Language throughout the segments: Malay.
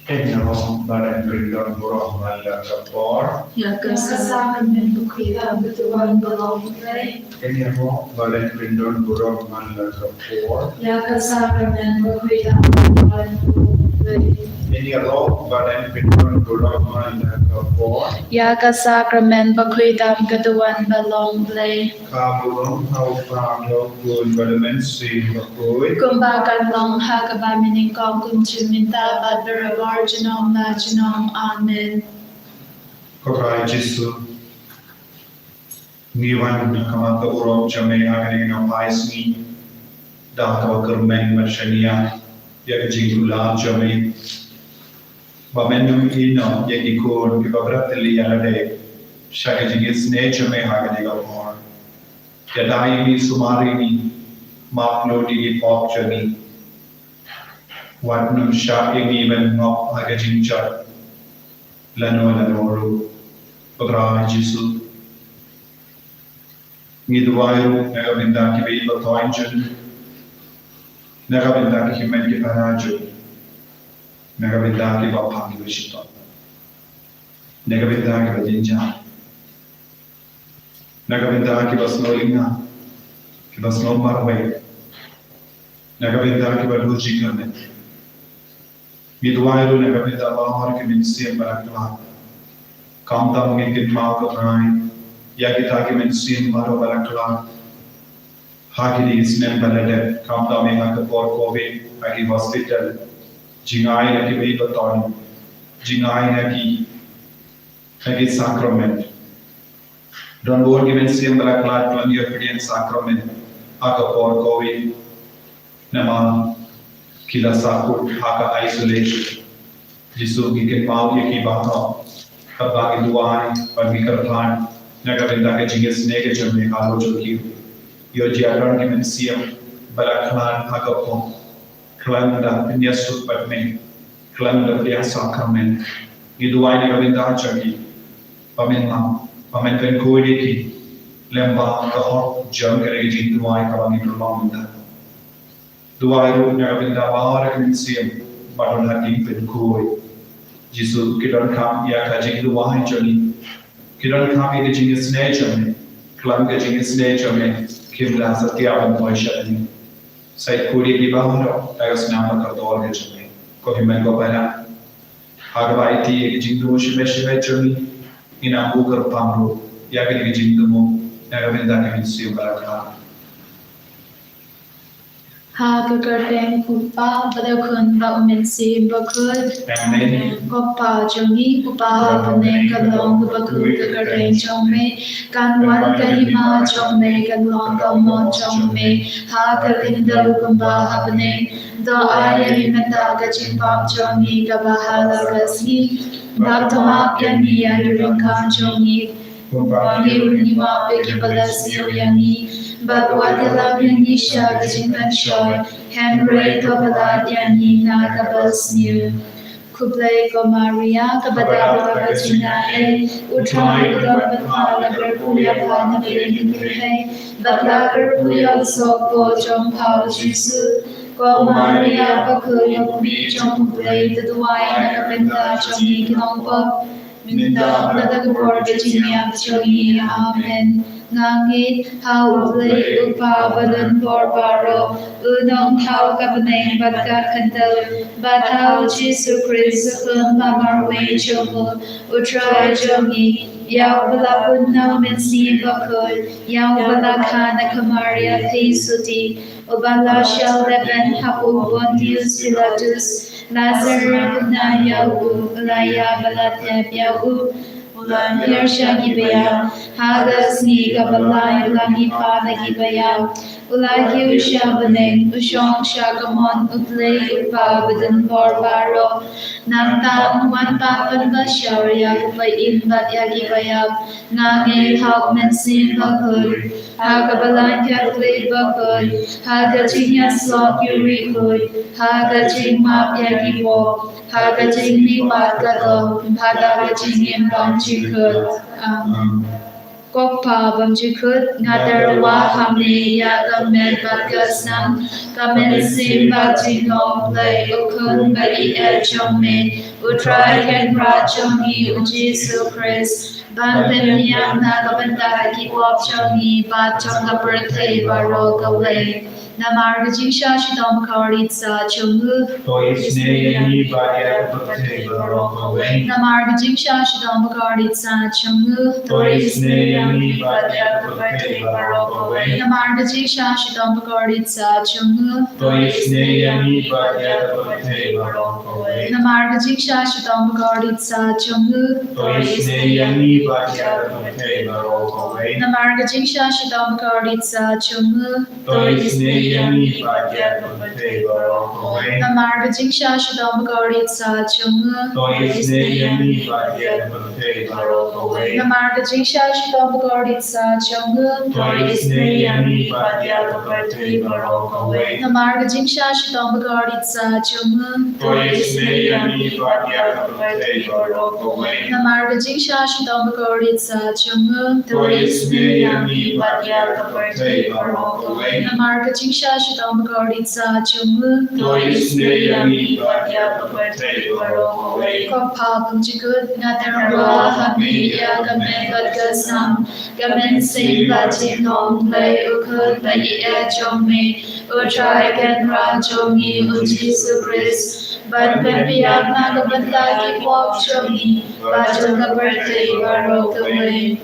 Enno baran brilon borong mala kapor. Yakasakamen Bukrita Butuan Belong Play. Enno baran brilon borong mala kapor. Yakasakamen Bukrita Butuan Belong Play. Enno baran brilon borong mala kapor. Yakasakamen Bukrita Butuan Belong Play. Kaburong hau pramlo kun balamen si bakoi. Kumbakan long hakabamining kong kumchiminta badbarabar janong na janong. Amen. Korai Jesu. Ngiwan kamata urong jame agani na paisni. Dakawa kermen marshania. Yagajing ulab jame. Bamenyum ino yagikon kibabratili yalade. Jingisynei jame agani kapor. Yadai ni sumari ni maklo di pop jami. Watnum sha even ngop agajing chat. Lanoru. Korai Jesu. Ngidwairu nagavinda ki veiba toinjun. Nagavinda ki himen ki panajun. Nagavinda ki vapang ki vishito. Nagavinda ki vajinja. Nagavinda ki vasno linga. Ki vasno marwe. Nagavinda ki valuji karne. Ngidwairu nagavinda vahar ki minsiyam barakla. Kamtam ngin mau kaprai. Yagita ki mensin maro balakla. Hakiri isnen balade. Kamtam meha kapor COVID. Agi hospital. Jingai na ki veiba toin. Jingai na ki agi sacrament. Don bor ki mensin balakla. Tlangi obedient sacrament. Akapor COVID. Nama kila sakut haka isolation. Jisu ki mau yaki bata. Kabagi duai. Pagi karpan. Nagavinda ke Jingisynei ke jame halo joki. Yo jiaran ki mensiam balaklan hagapo. Klanda pinyasut padme. Klanda pia sakramen. Giduai nagavinda jagi. Pamen pen koide ki. Lemba kahor jang kare jing duai kawangi perlamunda. Duai ru nagavinda bahar ke mensiam badon hati pen koi. Jisu kidon kam ya kajing duai jagi. Kiran kami ke Jingisynei jame, klam ke Jingisynei jame, kimla satyavan moishani. Sai kuri di baharo, agas nama kardor ke jame. Ko himen ko bana. Hagvaiti ke jingdu shive jame, ina bukar pamru, yakin ke jingdu mo, nagavinda ke minsiyo barakla. Hagagardeng Kupa Badakun Baumensi Bakud Gopa Jongi Kupa Bane Galong Bakud Gardeng Jongme Kanwan Kahima Jongme Galong Gamon Jongme Hagalinda Kumba Habane Do Aya Himata Gajimpam Jongi Gabahala Gasni Baptama Yani Ayurinkam Jongi Yurunima Peki Balasio Yani Bhagavati Nisha Gajingan Shoy, Henry Kabaladiani Nagabasnew, Kublai Gomaria, Kabadava Gajina A, Utrai Gabapala Grapuya Pana Virinhe, Batlagar Puya Soko Jong Pao Jisu, Gomaria Bakuya Kumi Jong Blade, the Dwayne Nagabinda Jongi Kinompa, Minda Nadagor Gajina Jongi, Amen. Ngangit hau ulay upa balan borbaro unong hau kabanay batka kandal bathau Jesu Christ mamarway jomo utray jongi yaw balakun na mensi bakul yaw balakana kamaria pesuti ubala shall leben hapu Pontius Pilatus Lazarus na yaw ulaya balateb yaw Ulan Hirsha Gibaya, Hagas ni Gabalai, Ulani Pada Gibaya, Ulagi Ushabaneng, Ushong Shagamon, Utlay Upa, Within Barbaro, Nanta Umanta Panda Sharia, Kupain Bat Yagibaya, Nange Hau Mensin Bakul, Hagabalan Kakli Bakul, Hagajing Slot Yuri Hood, Hagajing Map Yagibo, Hagajing Lipat Gado, Hadagajing Impam Chikut. Kok pa bam jikut ngater wa hamni ya gamen bagasnam gamen sim ba jinglong play ukun ba I jong me utrai ken ra jong I Jesus Christ ban ben yang na gabanda ki wap jong I ba jong ga birthday ba ro ga way Namar Gajisha Shidom Karitsa Chungu Toisnei Baya Birthday Barokaway. Namar Gajisha Shidom Karitsa Chungu Toisnei Baya Birthday Barokaway. Namar Gajisha Shidom Karitsa Chungu Toisnei Baya Birthday Barokaway. Namar Gajisha Shidom Karitsa Chungu Toisnei Baya Birthday Barokaway. Namar Gajisha Shidom Karitsa Chungu Toisnei Baya Birthday Barokaway. Namar Gajisha Shidom Karitsa Chungu Toisnei Baya Birthday Barokaway. Namar Gajisha Shidom Karitsa Chungu Toisnei Baya Birthday Barokaway. Namar Gajisha Shidom Karitsa Chungu Toisnei Baya Birthday Barokaway. Namar Gajisha Shidom Karitsa Chungu Toisnei Baya Birthday Barokaway. Namar Gajisha Shidom Karitsa Chungu Toisnei Baya Birthday Barokaway. Kok pa bam jikut ngater wa hamni ya gamen bagasnam gamen sim ba jinglong play ukun ba I jong me utrai ken ra jong I Jesus Christ ban ben biak na gabanda ki wap jong I ba jong ga birthday ba ro ga way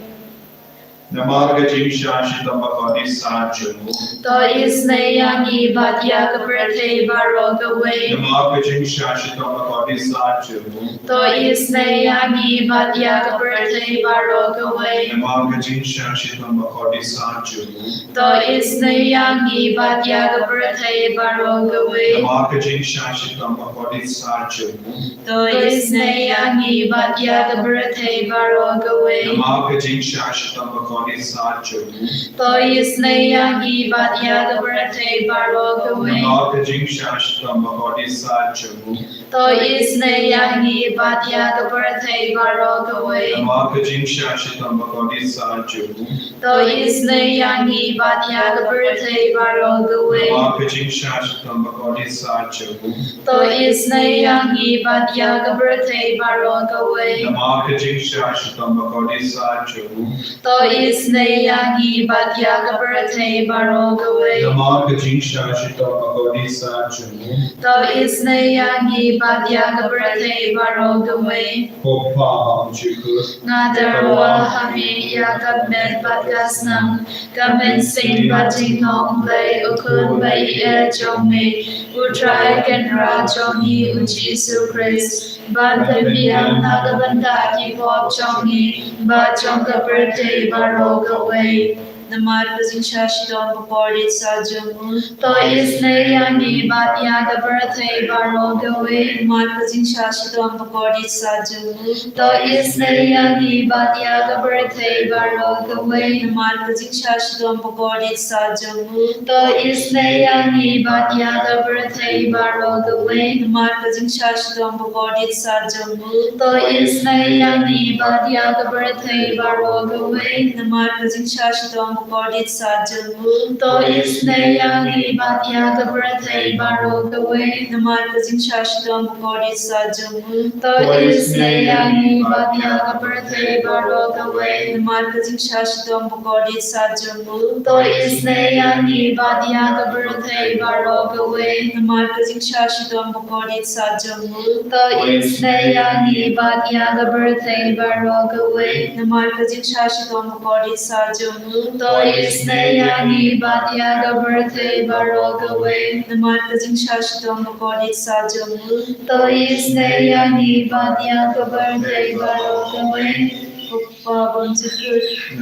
Namar Gajisha Shidom Bakarisa Chungu. To isne yangi bat ya ga birthday ba ro ga way Namar Gajisha Shidom Bakarisa Chungu. To isne yangi bat ya ga birthday ba ro ga way Namar Gajisha Shidom Bakarisa Chungu. To isne yangi bat ya ga birthday ba ro ga way Namar Gajisha Shidom Bakarisa Chungu. To isne yangi bat ya ga birthday ba ro ga way Namar Gajisha Shidom Bakarisa Chungu. To isne yangi bat ya ga birthday ba ro ga way Namar Gajisha Shidom Bakarisa Chungu. To isne yangi bat ya ga birthday ba ro ga way Namar Gajisha Shidom Bakarisa Chungu. To isne yangi bat ya ga birthday ba ro ga way Namar Gajisha Shidom Bakarisa Chungu. To isne yangi bat ya ga birthday ba ro ga way Namar Gajisha Shidom Bakarisa Chungu. To isne yangi bat ya ga birthday ba ro ga way Namar Gajisha Shidom Bakarisa Chungu. To isne yangi bat ya ga birthday ba ro ga way Kopa Hamchikur. Nadarwa hami ya gamen bagasnam gamen sing batinong play ukun ba I jong me utrai ken ra jong I Jesus Christ ban ben biang na gabanda ki wap jong I ba jong ga birthday ba ro ga way Namar Gajisha Shidom Bakarisa Chungu To isne yangi bat ya ga birthday ba ro ga way Namar Gajisha Shidom Bakarisa Chungu To isne yangi bat ya ga birthday ba ro ga way Namar Gajisha Shidom Bakarisa Chungu To isne yangi bat ya ga birthday ba ro ga way Namar Gajisha Shidom Bakarisa Chungu To isne yangi bat ya ga birthday ba ro ga way Namar Gajisha Shidom Bakarisa Chungu To isne yangi bat ya ga birthday ba ro ga way Namar Gajisha Shidom Bakarisa Chungu To isne yangi bat ya ga birthday ba ro ga way Namar Gajisha Shidom Bakarisa Chungu To isne yangi bat ya ga birthday ba ro ga way Namar Gajisha Shidom Bakarisa Chungu To isne yangi bat ya ga birthday ba ro ga way Namar Gajisha Shidom Bakarisa Chungu To isne yangi bat ya ga birthday ba ro ga way Namar Gajisha Shidom Bakarisa Chungu To isne yangi bat ya ga birthday ba ro ga way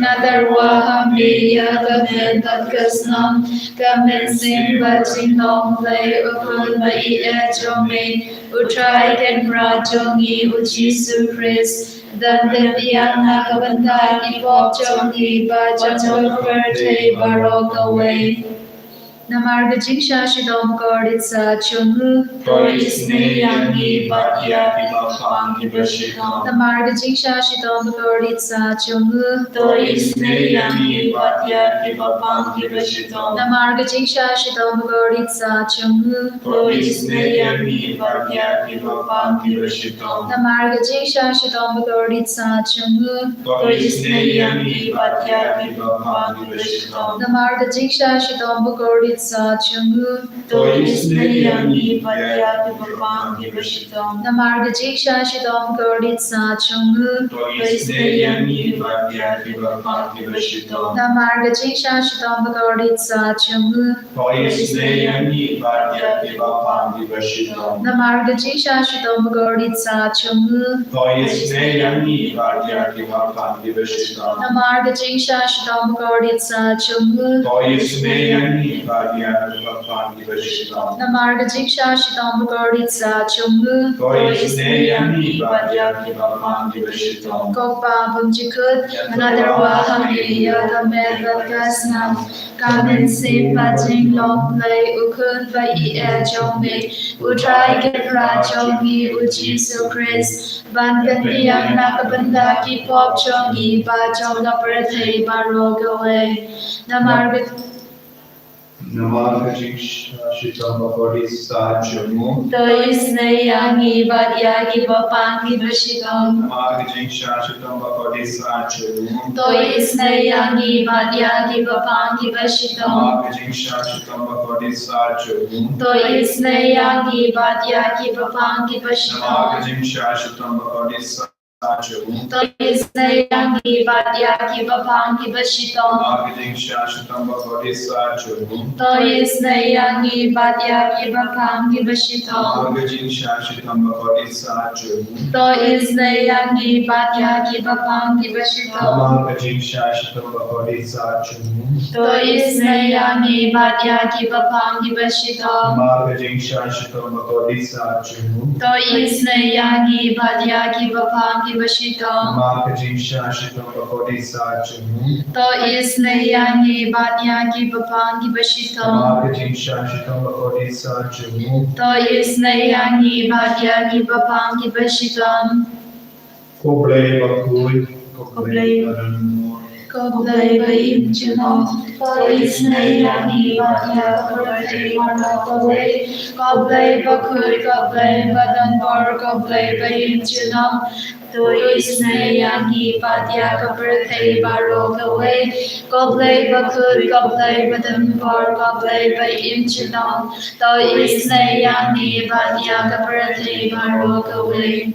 Nadarwa hami ya gamen bagasnam gamen sing batinong play ukun ba I jong me utrai ken ra jong I Jesus Christ dan ben biang na gabanda ki wap jong I ba jong ga birthday ba ro ga way Namarga Jingsha Shidom Gorditsa Chungu. Toisne Yangi Batya Kibapang Kibashikam. Namarga Jingsha Shidom Gorditsa Chungu. Toisne Yangi Batya Kibapang Kibashikam. Namarga Jingsha Shidom Gorditsa Chungu. Toisne Yangi Batya Kibapang Kibashikam. Namarga Jingsha Shidom Gorditsa Chungu. Toisne Yangi Batya Kibapang Kibashikam. Namarga Jingsha Shidom Gorditsa Chungu. Toisne Yangi Batya Kibapang Kibashikam. Namarga Jingsha Shidom Gorditsa Chungu. Toisne Yangi Batya Kibapang Kibashikam. Namarga Jingsha Shidom Gorditsa Chungu. Toisne Yangi Batya Kibapang Kibashikam. Namarga Jingsha Shidom Gorditsa Chungu. Toisne Yangi Batya Kibapang Kibashikam. Namarga Jingsha Shidom Gorditsa Chungu. Toisne Yangi Batya Kibapang Kibashikam. Namarga Jingsha Shidom Gorditsa Chungu. Toisne Yangi Batya Kibapang Kibashikam. Kokpa Bumjikut, another Wahami, Yagamed Vakasnam, Kamen Se Pajing Long Lay Ukun Bai Jongme, Utrai Gedra Jongi, Uchi So Chris, Ban Gandiang Nakabanda Ki Pop Jongi, Ba Jong Birthday Barogawe, Namarga. Namarga Jingsha Shidom Gorditsa Chungu. Toisne Yangi Batya Kibapang Kibashikam. Namarga Jingsha Shidom Gorditsa Chungu. Toisne Yangi Batya Kibapang Kibashikam. Namarga Jingsha Shidom Gorditsa Chungu. Toisne Yangi Batya Kibapang Kibashikam. Namarga Jingsha Shidom Gorditsa Chungu. Toisne Yangi Batya Kibapang Kibashikam. Namarga Jingsha Shidom Gorditsa Chungu. Toisne Yangi Batya Kibapang Kibashikam. Namarga Jingsha Shidom Gorditsa Chungu. Toisne Yangi Batya Kibapang Kibashikam. Namarga Jingsha Shidom Gorditsa Chungu. Toisne Yangi Batya Kibapang Kibashikam. Namarga Jingsha Shidom Gorditsa Chungu. Toisne Yangi Batya Kibapang Kibashikam. Namarga Jingsha Shidom Gorditsa Chungu. Toisne Yangi Batya Kibapang Kibashikam. Namarga Jingsha Shidom Gorditsa Chungu. Toisne Yangi Batya Kibapang Kibashikam. Koblei Bakui, Koblei Baranmor. Koblai Baim Chino, Toisne Yangi Batya Kibapang Kibashikam. Koblai Bakui, Koblai Badanmor, Koblai Baim Chino. Toisne Yangi Batya Kibapang Kibashikam. Koblai Bakui, Koblai Badanmor, Koblai Baim Chino. Toisne Yangi Batya Kibapang Kibashikam.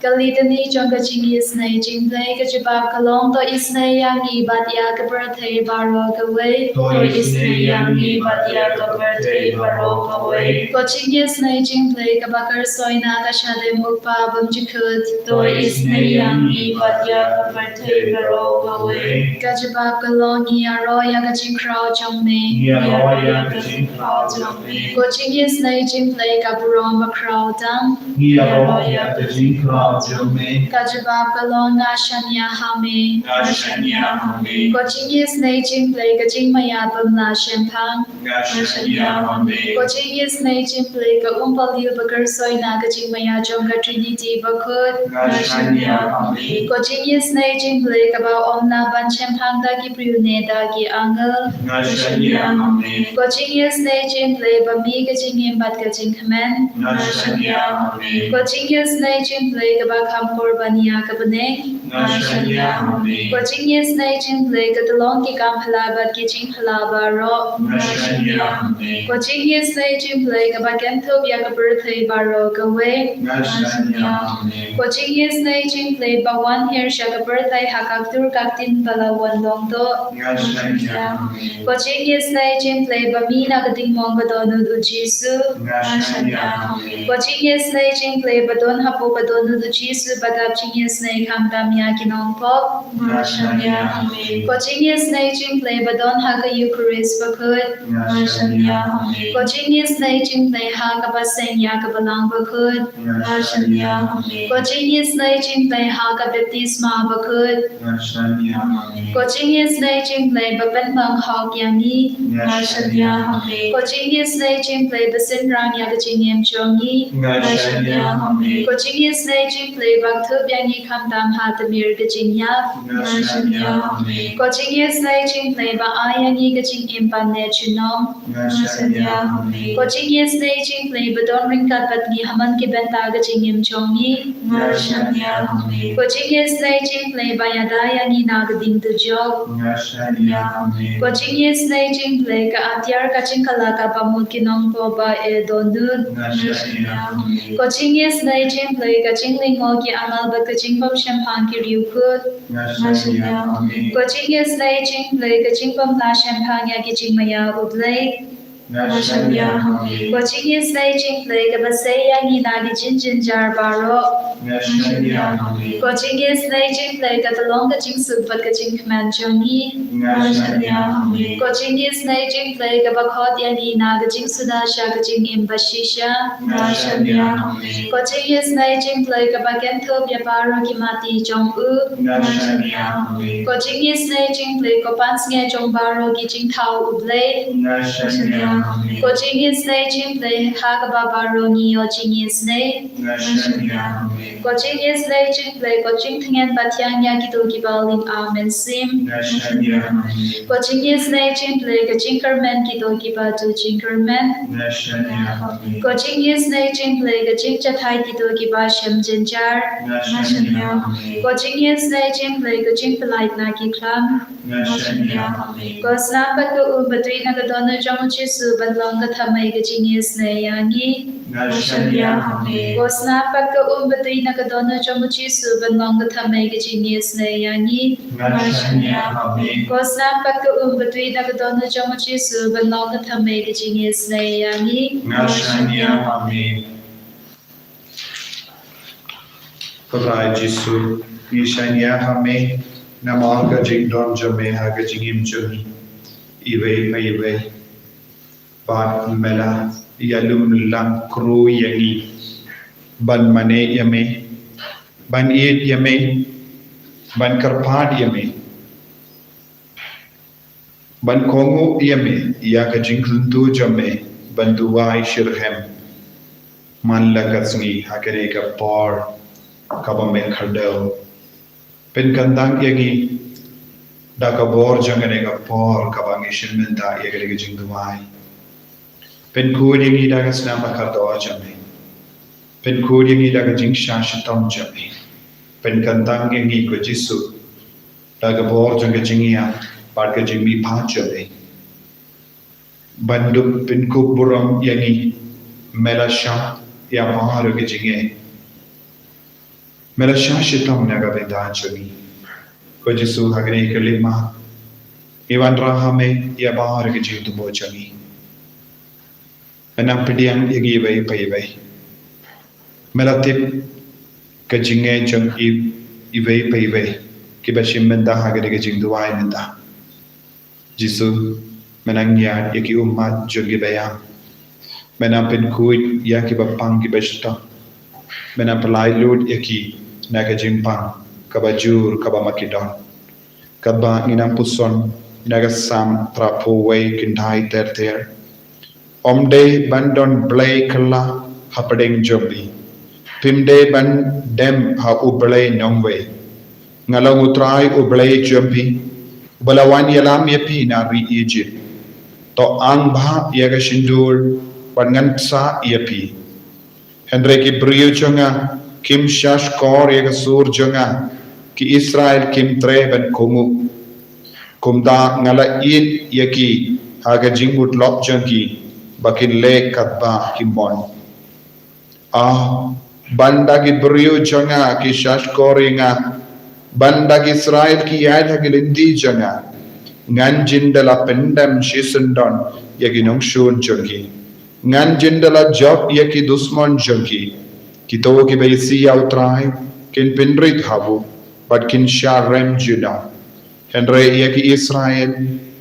Kalidani Jonga Jingisynei Jinglei Kajibab Kalong Toisne Yangi Batya Kibapang Kibashikam. Toisne Yangi Batya Kibapang Kibashikam. Jingisynei Jinglei Kabakar Soina Kashade Mukpa Bumjikut. Toisne Yangi Batya Kibapang Kibashikam. Kajibab Kalong Niaroya Kajinkrao Jongme. Niaroya Kajinkrao Jongme. Jingisynei Jinglei Kaburong Bakrao Dang. Niaroya Kajinkrao Jongme. Kajibab Kalong Nashanya Hame. Nashanya Hame. Jingisynei Jinglei Kajingmaya Bumla Shempang. Nashanya Hame. Jingisynei Jinglei Kaumpalil Bakar Soina Kajingmaya Jonga Trinity Bakut. Nashanya Hame. Jingisynei Jinglei Kabao Omna Ban Shempang Dagi Brune Dagi Angal. Nashanya Hame. Jingisynei Jinglei Bami Kajingim Bat Kajingkamen. Nashanya Hame. Jingisynei Jinglei Kabakam Korbania Kabane. Nashanya Hame. Jingisynei Jinglei Katalong Ki Kamphala Bat Kijing Halaba Ro. Nashanya Hame. Jingisynei Jinglei Kabakentop Yakabirthday Baro Gawe. Nashanya Hame. Jingisynei Jinglei Bawan Her Shakabirthday Hakaktur Kaktin Balawan Longdo. Nashanya Hame. Jingisynei Jinglei Bamina Kading Mongadonu Dujisu. Nashanya Hame. Jingisynei Jinglei Badon Hapo Badonu Dujisu Badab Jingisynei Kamdam ya kinong pop Ngashania Hame, Jingisynei Jinglei Badon Haga Eucharist Bakut Ngashania Hame, Jingisynei Jinglei Haga Baseng Yaga Balang Bakut Ngashania Hame, Jingisynei Jinglei Haga Baptisma Bakut Ngashania Hame, Jingisynei Jinglei Baben Bang Hog Yangi Ngashania Hame, Jingisynei Jinglei Basin Rang Yaga Jingim Jongi Ngashania Hame, Jingisynei Jinglei Bagtub Yangi Kamdam Hatamir Gajinya Ngashania Hame, Jingisynei Jinglei Ba Ayangi Gajing Impan Ne Chunom Ngashania Hame, Jingisynei Jinglei Badon Ringkat Batni Haman Ki Benta Gajingim Jongi Ngashania Hame, Jingisynei Jinglei Ba Yadaya Ni Nagading Tujog Ngashania Hame, Jingisynei Jinglei Ka Atyar Kachingkala Ka Pamut Kinong Po Ba E Dondun Ngashania Hame, Jingisynei Jinglei Ka Jinglingo Ki Amal Ba Kajingpam Shampan Ki Ryukut Ngashania Hame, Jingisynei Jinglei Ka Jingpam La Shampan Ya Ki Jingmaya Ublei Ngashania Hame, Jingisynei Jinglei Ka Basay Yangi Nagi Jinjin Jar Baro Ngashania Hame, Jingisynei Jinglei Ka Talong Ka Jingsuk Bat Ka Jingkman Jongi Ngashania Hame, Jingisynei Jinglei Ka Bakhot Yani Naga Jingsuda Sha Ka Jingim Bashisha Ngashania Hame, Jingisynei Jinglei Ka Bakenthop Ya Baro Ki Mati Jong U Ngashania Hame, Jingisynei Jinglei Ka Pansnge Jong Baro Ki Jingtao Ublei Ngashania Hame, Jingisynei Jinglei Ha Ka Ba Baro Ni Yo Jingisynei Ngashania Hame, Jingisynei Jinglei Ka Jingtingen Batyang Ya Ki Tu Ki Baling Amen Sim Ngashania Hame, Jingisynei Jinglei Ka Jingkermen Ki Tu Ki Ba Tu Jingkermen Ngashania Hame, Jingisynei Jinglei Ka Jingchathai Ki Tu Ki Ba Shem Jinjar Ngashania Hame, Jingisynei Jinglei Ka Jingpalait Na Ki Klam Ngashania Hame, Snampat Ka Batui Na Ka Dono Jong Chisu Banlong Ka Thamai Ka Jingisynei Yangi Ngashania Hame, Snampat Ka Batui Na Ka Dono Jong Chisu Banlong Ka Thamai Ka Jingisynei Yangi Ngashania Hame, Snampat Ka Batui Na Ka Dono Jong Chisu Banlong Ka Thamai Ka Jingisynei Yangi Ngashania Hame, Kavrai Jisu, Ishanya Hame, Namaga Jingdon Jame Haga Jingim Juni, Iwe, Bat Mela, Yalum Lang Kru Yangi, Ban Mane Yame, Ban Eid Yame, Ban Karpad Yame, Ban Kongo Yame, Yaka Jinkuntu Jame, Ban Duwai Shirhem, Man Lakatsngi, Hakareka Por, Kabame Kardel, Pen Kandang Yagi, Dakabor Janganega Por, Kabangi Shimenda Yagarega Jinduai, Pen Kudingi Dagasnama Kardoa Jame, Pen Kudingi Dagajing Shashitom Jame, Pen Kandang Yangi Kojisu, Dagabor Jangajingia, Bargajimi Pachame, Bandu Pen Kuburam Yangi, Melasha, Yamahara Gajinge, Melasha Shitom Nagaveda Chani, Kojisu Hagane Kalima, Ivan Rahame, Yabahara Gajin to Bochani, and Ampidian Yagive Payve, Melatip Kajinge Jung Ive Payve, Kibashim Menda Hagagajing the Wymenda, Jisu, Menangya Yaki Ummat Jugibaya, Menampin Kuit Yakiba Pangi Beshta, Menampalai Lud Yaki, Nagajimpan, Kabajur Kabamakidon, Kaba Inampuson, Nagasam Trapowe Kindai Terter, Omde Bandon Blay Kala, Hapading Jobi, Pimde Ban Dem Ha Ublay Nongwe, Ngalang Ublay Jobi, Balawan Yalam Yapi Nari Egypt, To Angba Yagashindur, Wangansa Yapi, Hendreki Brio Jonga, Kim Shash Kor Yagasur Jonga, Ki Israel Kim Treben Kumu, Kumda Ngala In Yaki, Hagajingut Lop Junki, Bakin Le Katba Kimbon. Bandagi Brio Jonga, Ki Shash Koringa, Bandagi Israel Ki Yadagilindi Jonga, Nganjindala Pendam Shisundon, Yaginong Shun Junki. Nganjindala Job Yaki Dusmon Junki, Kito Kibaisi Outrai, Kin Pindrit Habu, but kin sharem Judah. Henry yaki Israel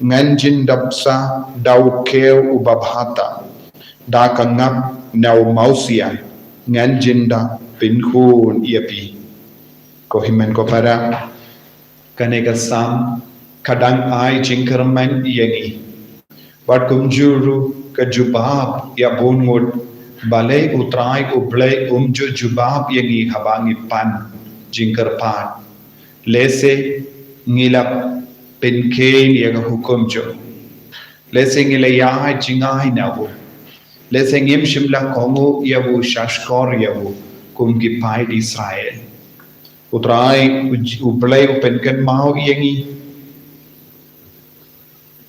nganjin dabsa dau keu ubabhata da kangap nau mausia nganjinda pinkhun iapi ko himen ko para kaneka sam kadang ai jingkerman yangi but kumjuru ka jubab ya bonmod balai utrai ublai jubab yangi habangi pan jingker pan lese ngilap penken yaga hukum jo lese ngila ya jingai nawo lese ngim shimla kongo yawo shashkor yawo kumgi pai di Israel utrai ublai penken mau yangi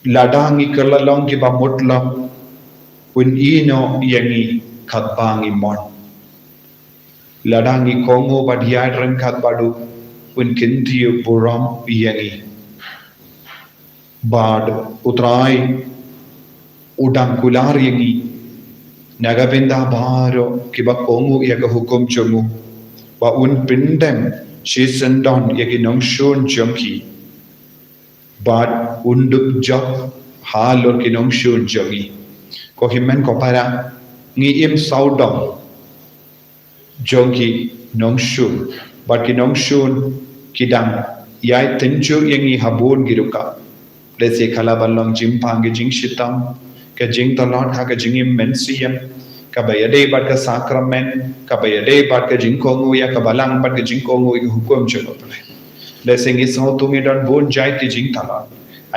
ladangi kelalong ki ba mutla un ino yangi khatbangi mon ladangi kongo ba diadren khatbadu un kinti buram yangi bad utrai udang kular yangi nagabinda baro ki ba kongo yaga hukum chomu ba un pindem shisendon yagi nongshon jomki but unduk job halor kinong shun jogi ko himen ko para ngi im saudong jongi nong shun but kinong shun kidang yai tenju yangi habun giruka lese kalabalong jimpang jing shitam ka jing talon ha ka jingim mensiyam ka bayade bat ka sakramen ka bayade bat ka jingkongu ya ka balang bat ka jingkongu hukum jogo lese ngi so tungi don bon jai ki jing talon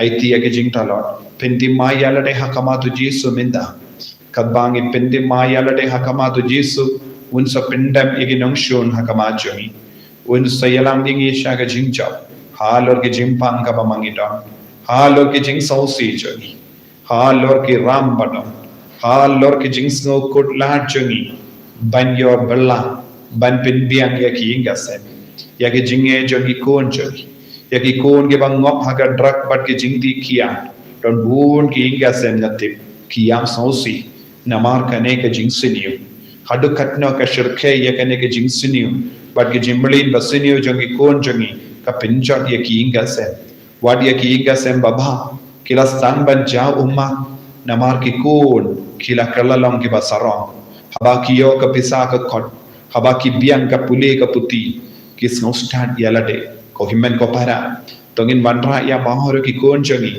IT ya ki jing talon pendi maya lade hakama tu jisu minda kadbangi pendi maya lade hakama tu jisu unsa pendam igi nongshon hakama jogi unsa yalang dingi shaga jing job halor ki jing pang ka bamangi don halor ki jing sausi jogi halor ki ram badon halor ki jing snow kut la jogi ban yor bella ban pendiang ya ki ingase yaki jinge jogi kon jogi yaki kon ke bang ngop haga drak bat ke jingti kia don bun ki inga sem natip kiam sausi namar kane ke jingsiniu hadu katno ka shirke yakane ke jingsiniu bat ke jimblin basiniu jogi kon jogi ka pinjot yaki inga sem wad yaki inga sem baba kila sang ban ja umma namar ki kon kila kalalong ki basarong haba kiyo ka pisa ka khot haba ki biang ka pule ka puti kis no start yalade ko himen ko para tongin bandra ya bahoro ki kon jogi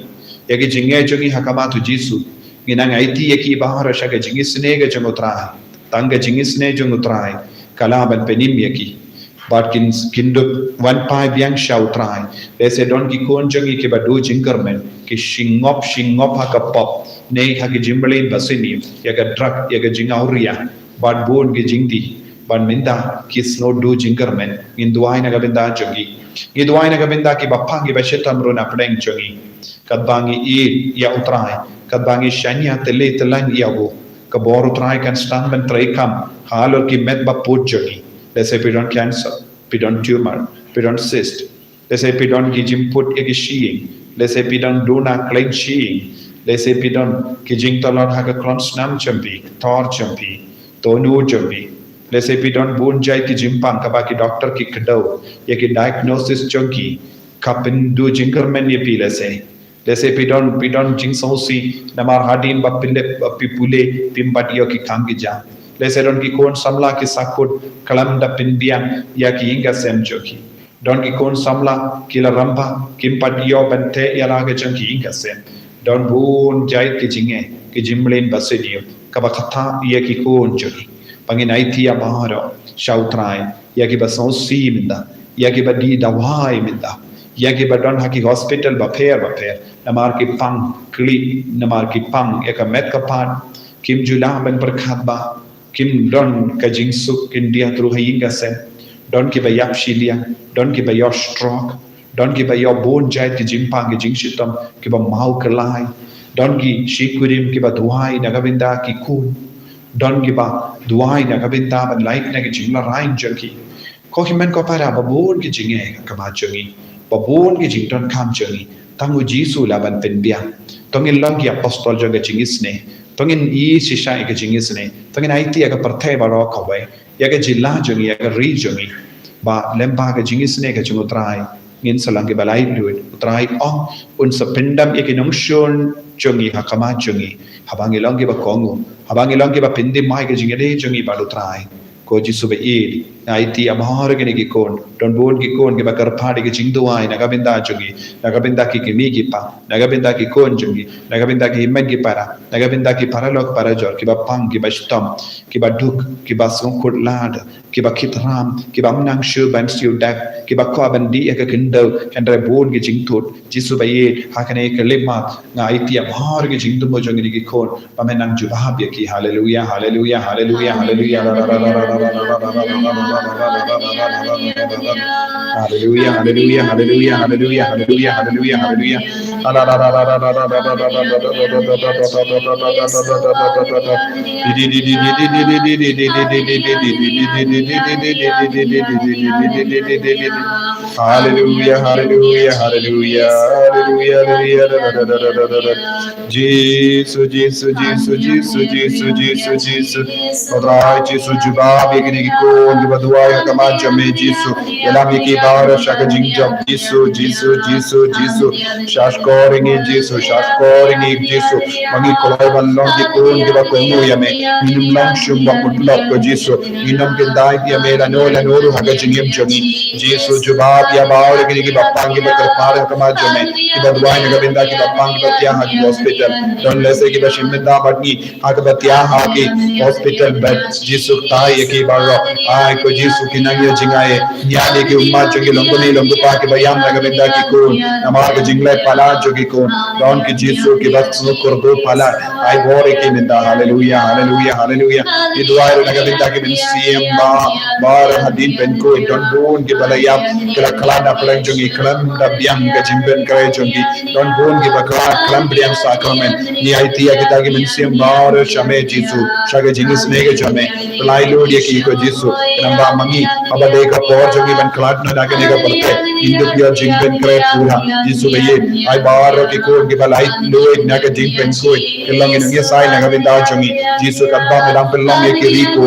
yaki jinge jogi hakama tu jisu ginang aiti yaki bahoro shaga jingisynei ga jongotra tanga jingisynei jongotra kalaban penim yaki but kindu one pai biang shautrai they say don ki kon jogi ki badu jingermen ki shingop hakapop nei haki jimbalin basini yaga drak yaga jingauria but bon ki jingdi ban minda kis no do jingermen in duai na gabinda jogi i duai na gabinda ki bapangi ba shetam ro na pleng jogi kadbangi I ya utrai kadbangi shanya tele telan yago ka bor utrai kan stand ben trai kam halor ki met ba put jogi they say pidon cancer pidon tumor pidon cyst they say pidon ki jim put ki shiing they say pidon do na klein shiing they say pidon ki jing talon ha ka kron snam champi tor champi tonu champi lese pidon bun jai ki jimpang ka baki doctor ki kdo ye ki diagnosis chonki kapin du jingermen ye lese pidon jing sausi namar hadin ba pipule pimbat yo ki kangija lese don ki kon samla ki sakut kalam da pinbiang ya ki inga sem joki don ki kon samla ki la ramba kimpat yo bante ya la ga chonki inga sem don bun jai ki jinge ki jimlen basedi ka ba khatha ye ki kon joki pangin aitia maharo shautrai yaki ba sausi minda yaki ba di dawai minda yaki ba don haki hospital ba pher namar ki pang kli namar ki pang yaka met ka pan kim jula ben berkhat ba kim don ka jingsuk kin dia tru hayinga sen don ki ba yap shilia don ki ba yo stroke don ki ba yo bon jai ki jimpang ki jingshitam ki ba mau kelai don ki shikurim ki ba duai nagavinda ki kun don ki ba duai na kabinta ban like na ki jingla rain jogi ko himen ko para babon ki jinge ka ma jogi babon ki jington kam jogi tangu jisu la ban pen bia tongin lang ki apostol joga jingisynei tongin I shisha ka jingisynei tongin aiti ka parthe ba ro ka wai ya ka jilla jogi ya ka ri jogi ba lemba ke jingisynei ke chung utrai ngin salang ke balai duit utrai ong un sependam ikinong shon chungi hakama chungi habangi long ke ba kongu habangi long ke ba pindi mai ke jingede chungi ba utrai ko jisu be id IT amahar ke ni kon don bon ki kon ke ba karphadi ke jingduai nagabinda chungi nagabinda ki kimi ki pa nagabinda ki kon chungi nagabinda ki himmet ki para nagabinda ki paralok para jor ki ba pang ki ba stam ki ba duk ki ba songkut lad ki ba kitram ki ba menang shu ban siu dak ki ba ko ban di ka kindo kendre bon ki jingtut jisu be id hakane ke lima nga IT amahar ke jingdu mo jongi ki kon ba menang jubab ki hallelujah hallelujah hallelujah hallelujah Hallelujah, hallelujah, hallelujah, hallelujah, hallelujah, hallelujah, hallelujah. Hallelujah, hallelujah, hallelujah, hallelujah. Jesus, Jesus, Jesus, Jesus, Jesus, Jesus, Jesus. Rai Jesus jubab yekini ko ndibadua yakamaja me Jesus. Yalami ki bara shaka jingjam Jesus, Jesus, Jesus, Jesus. Shashkoring in Jesus, shashkoring in Jesus. Mangi kolai balong ki ko ndibakongu yame. Minum lang shumba kutlap ko Jesus. Minum kendai ki yame la noru haga jingim jongi. Jesus jubab ya baur yekini ki bapangi bakarpar yakamaja me. Ki badua yakabinda ki bapangi batya haki hospital. Don lese ki bashimda badni hakabatya haki hospital bed jisu tai ki baro ai ko jisu kinangi jingae nyali ki umma jogi longoni longu pa ki bayam daga benda ki ko namar ki jingle pala jogi ko don ki jisu ki batsu kurdo pala ai bore ki minda hallelujah hallelujah hallelujah ki duai daga benda ki bin siem bar hadin ben ko don bon ki balaya kala kala da plan jogi klam da biam ka jimben kare jogi don bon ki bakra klam biam sacrament ni ai tia ki da ki bin siem bar shame jisu shaga jingisynei ke chame pelai lord ye ki ko jisu namba mangi aba de ka por jogi ban klat na dage ne ka parte indu pia jingben kre pura jisu be ye ai bar ki ko ki balai lord na ka jingben ko kelong ina nge sai na ka binda jogi jisu ka ba me lam pelong ye ki ri ko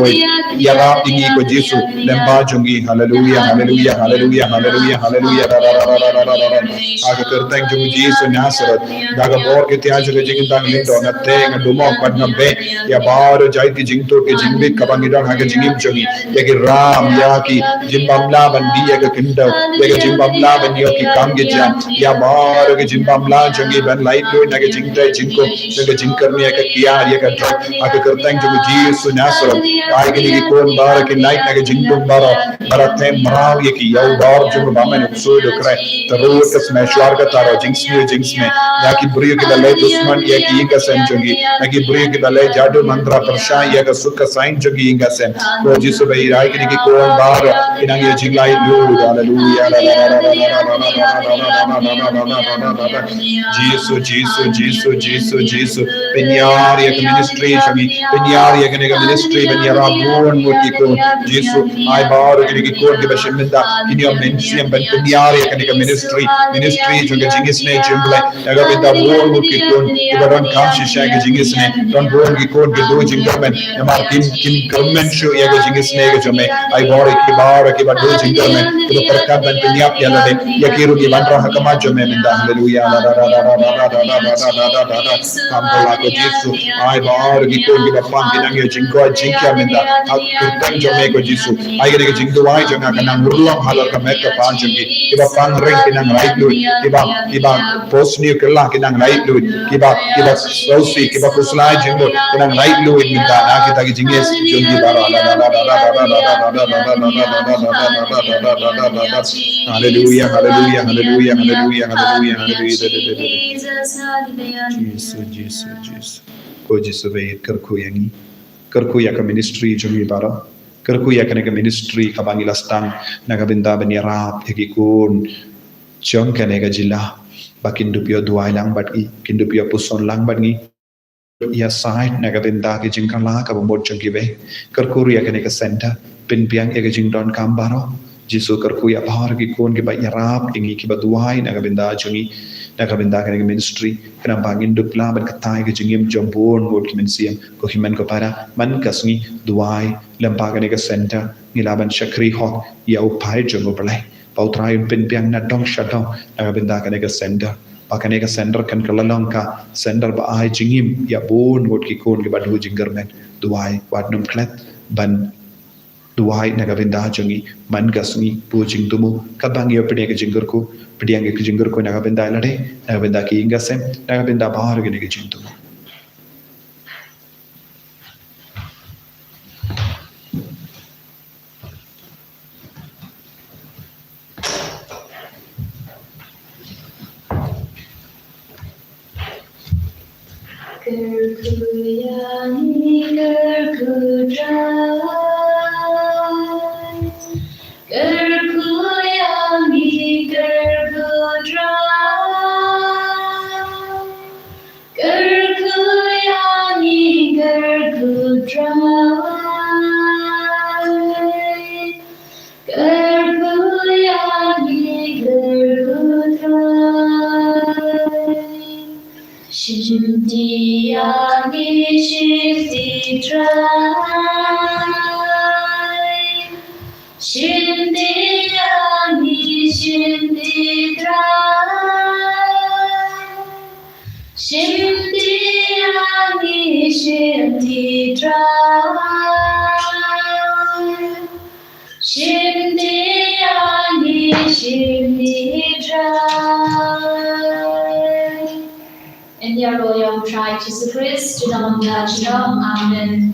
ya ra tingi ko jisu lemba jogi hallelujah hallelujah hallelujah hallelujah hallelujah aga kertang jogi jisu nasaret daga bor ke tia jogi jingin dang lindo na te nga dumok pad na be ya bar jai ki jingto ke jingbe kabangidang ha ke jingim jogi ya ki ram ya ki jimbamla bandi ya ke kindo ya ke jimbamla bandi ya ki kamge jam ya bar ke jimbamla jogi ban light lo na ke jingtai jingko ya ke jingkarni ya ke kiar ya ke drug ha ke kertang jogi jisu nasaret ai ke ni kon bar ke light na ke jingtum baro barate maraw ya ki yau bar jogi bamen ukso do kre tarot ke smeshwar ka taro jingsme ya ki buriyo ke dalai dusman ya ki inga sen jogi ya ki buriyo ke dalai jadu mantra persha ya ka suka sain jogi inga sen ko jisu bai rai ki ko bar inang ye jinglai lu hallelujah jisu jisu jisu jisu jisu penyar ya ke ministry jogi penyar ya ke ministry penyara bon moti ko jisu ai bar ki ko ke bashiminda kini am mensiam ban penyar ya ke ministry jogi jingisynei jimble ya ga binda bon moti ko ibaron kam shisha ke jingisynei don bon ki ko ke do jinggamen ya mar kin government show ya ke jingisynei ke jome ai bar ki ba do jinggamen ke perkat ban penyap ya lade ya kiru ki ban roh kama jome minda hallelujah kambola ko jisu ai bar ki ko ki ba pam kinang ye jingko jingkya minda kirtan jome ko jisu ai ke jingdo ai janga kana murlong halor ka mek ka pan jungi ki ba pang ring kinang right lu ki ba post new kala kinang right lu ki ba sosi ki ba kuslai jingdo kinang right lu minda na kita ki jinges jungi bara hallelujah hallelujah hallelujah hallelujah hallelujah hallelujah Jesus ko jisu be kerku yangi kerku ya ka ministry jungi bara kerku ya ka ministry ka bangila stang naga binda benirap ekikun Jong ka nega jila bakin dupio duai lang batgi kin dupio puson lang batgi ya side naga binda ki jingkala ka bomot jongi be kerku ya ka nega center pin piang ya ka jingdon kambaro jisu kerku ya bahar ki kun ki ba yarap ingi ki ba duai naga binda jongi นะครับเป็นตากันในมินิสทรีกันบางอินดุกลาบันกตายกับจิงยิมจอมโบนโกดคิมันเสียมก็คิมันก็paraมันกัสงี้ดวายลำบากกันในกับเซ็นเตอร์นี่ลาบันชักรีฮอกยาวพายจงก็ไปเป่าทรายเป็นเพียงนัดดองชัดดองนะครับเป็นตากันในกับเซ็นเตอร์pakai nega sender kan kelalang ka sender ba ai jingim ya bon god ki kon ki badu jingar men duai wadnum klet ban duai nega vinda jongi man gasngi pu jing tumu kabang ya pede ke jingar ko pediang ke jingar ko nega vinda lade nega vinda ki ingasem nega vinda bahar ke nega jing tumu Gerkuyani gerkudrai, gerkuyani gerkudrai, gerkuyani gerkudrai, gerkuyani gerkudrai. Shimdiyani shimdidrai, Shimdiyani shimdidrai, Shimdiyani shimdidrai, Shimdiyani shimdidrai. In their royal Christ Jesus Christ, Jong, Amen.